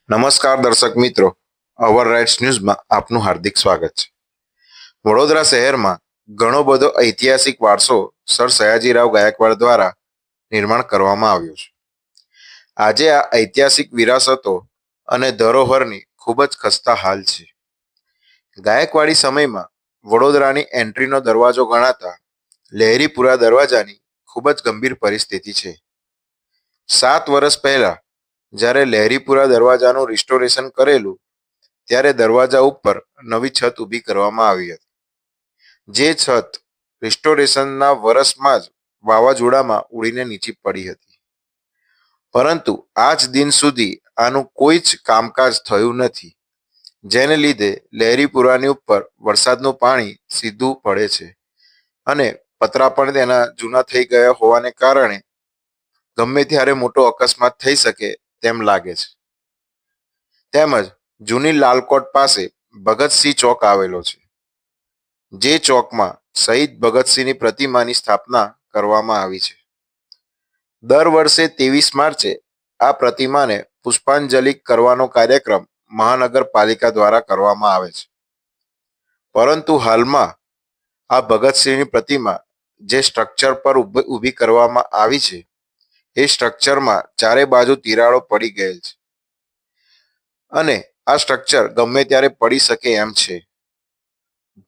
નમસ્કાર દર્શક મિત્રો, અવર રાઇટ્સ ન્યૂઝમાં આપનું હાર્દિક સ્વાગત છે। વડોદરા શહેરમાં ઘણો બધો ઐતિહાસિક વારસો સર સયાજીરાવ ગાયકવાડ દ્વારા નિર્માણ કરવામાં આવ્યો છે। આજે આ ઐતિહાસિક વિરાસતો અને ધરોહરની ખૂબ જ ખસ્તા હાલ છે। ગાયકવાડી સમયમાં વડોદરાની એન્ટ્રીનો દરવાજો ગણાતા લહેરીપુરા દરવાજાની ખૂબ જ ગંભીર પરિસ્થિતિ છે। 7 વર્ષ પહેલા જ્યારે લહેરીપુરા દરવાજાનું રિસ્ટોરેશન કરેલું ત્યારે દરવાજા ઉપર નવી છત ઊભી કરવામાં આવી હતી। જે છત રિસ્ટોરેશનના વર્ષમાં જ વાવાઝોડામાં ઉડીને નીચે પડી હતી, પરંતુ આજ દિન સુધી આનું કોઈ જ કામકાજ થયું નથી, જેને લીધે લહેરીપુરાની ઉપર વરસાદનું પાણી સીધું પડે છે અને પતરા પણ તેના જૂના થઈ ગયા હોવાને કારણે ગમે ત્યારે મોટો અકસ્માત થઈ શકે તેમ લાગે છે। તેમજ જૂની લાલકોટ પાસે ભગતસિંહ ચોક આવેલો છે, જે ચોકમાં શહીદ ભગતસિંહની પ્રતિમાની સ્થાપના કરવામાં આવી છે। દર વર્ષે 23 માર્ચે આ પ્રતિમાને પુષ્પાંજલિ કરવાનો કાર્યક્રમ મહાનગરપાલિકા દ્વારા કરવામાં આવે છે, પરંતુ હાલમાં આ ભગતસિંહની પ્રતિમા જે સ્ટ્રક્ચર પર ઊભી કરવામાં આવી છે એ સ્ટ્રક્ચરમાં ચારે બાજુ તિરાડો પડી ગયેલ છે અને આ સ્ટ્રક્ચર ગમે ત્યારે પડી શકે એમ છે।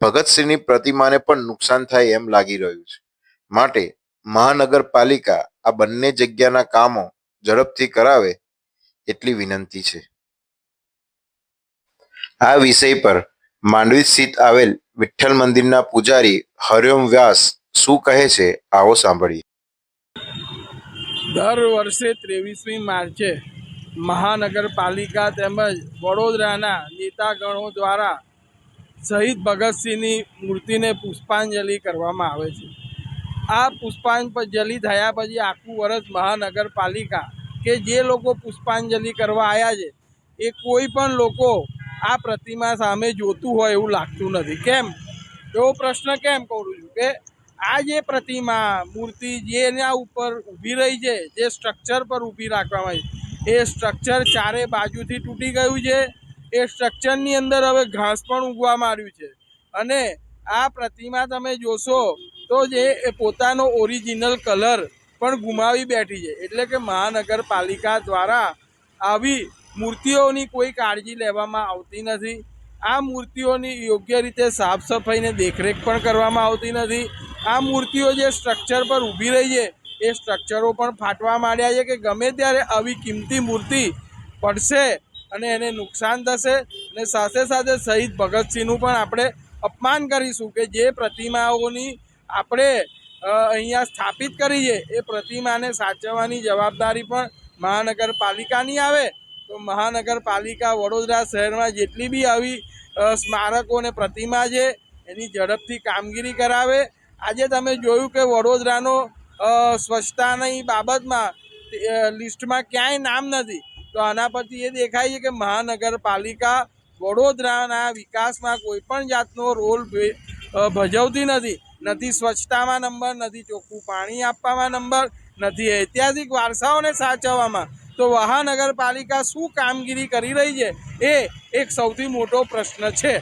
ભગતસિંહની પ્રતિમાને પણ નુકસાન થાય એમ લાગી રહ્યું છે, માટે મહાનગરપાલિકા આ બંને જગ્યાના કામો ઝડપથી કરાવે એટલી વિનંતી છે। આ વિષય પર માંડવી સ્થિત આવેલ વિઠ્ઠલ મંદિરના પૂજારી હરિઓમ વ્યાસ શું કહે છે, આવો સાંભળીએ। દર વર્ષે 23મી માર્ચે મહાનગરપાલિકા તેમજ વડોદરાના નેતાગણો દ્વારા શહીદ ભગતસિંહની મૂર્તિને પુષ્પાંજલિ કરવામાં આવે છે। આ પુષ્પાંજલિ થયા પછી આખું વર્ષ મહાનગરપાલિકા કે જે લોકો પુષ્પાંજલિ કરવા આવ્યા છે એ કોઈ પણ લોકો આ પ્રતિમા સામે જોતું હોય એવું લાગતું નથી। કેમ એવો પ્રશ્ન કેમ કરું છું કે આ જે પ્રતિમા મૂર્તિ જેના ઉપર ઊભી રહી છે, જે સ્ટ્રક્ચર પર ઊભી રાખવામાં આવી એ સ્ટ્રક્ચર ચારે બાજુથી તૂટી ગયું છે। એ સ્ટ્રક્ચરની અંદર હવે ઘાસ પણ ઉગવા માંડ્યું છે અને આ પ્રતિમા તમે જોશો તો જે એ પોતાનો ઓરિજિનલ કલર પણ ગુમાવી બેઠી છે। એટલે કે મહાનગરપાલિકા દ્વારા આવી મૂર્તિઓની કોઈ કાળજી લેવામાં આવતી નથી। આ મૂર્તિઓની યોગ્ય રીતે સાફ સફાઈ ને દેખરેખ પણ કરવામાં આવતી નથી। આ મૂર્તિઓ જે સ્ટ્રક્ચર પર ઊભી રહી છે એ સ્ટ્રક્ચરો પણ ફાટવા માંડ્યા છે કે ગમે ત્યારે આવી કિંમતી મૂર્તિ પડશે અને એને નુકસાન થશે અને સાથે સાથે શહીદ ભગતસિંહનું પણ આપણે અપમાન કરીશું કે જે પ્રતિમાઓની આપણે અહીંયા સ્થાપિત કરી છે એ પ્રતિમાને સાચવવાની જવાબદારી પણ મહાનગરપાલિકાની આવે। તો મહાનગરપાલિકા વડોદરા શહેરમાં જેટલી બી આવી સ્મારકો અને પ્રતિમા છે એની ઝડપથી કામગીરી કરાવે। આજે તમે જોયું કે વડોદરાનો સ્વચ્છતાની બાબતમાં લિસ્ટમાં ક્યાંય નામ નથી, તો આના પરથી એ દેખાય છે કે મહાનગરપાલિકા વડોદરાના વિકાસમાં કોઈ પણ જાતનો રોલ ભજવતી નથી। સ્વચ્છતામાં નંબર, નથી ચોખ્ખું પાણી આપવામાં નંબર, નથી ઐતિહાસિક વારસાઓને સાચવવામાં। તો મહાનગરપાલિકા શું કામગીરી કરી રહી છે એ એક સૌથી મોટો પ્રશ્ન છે।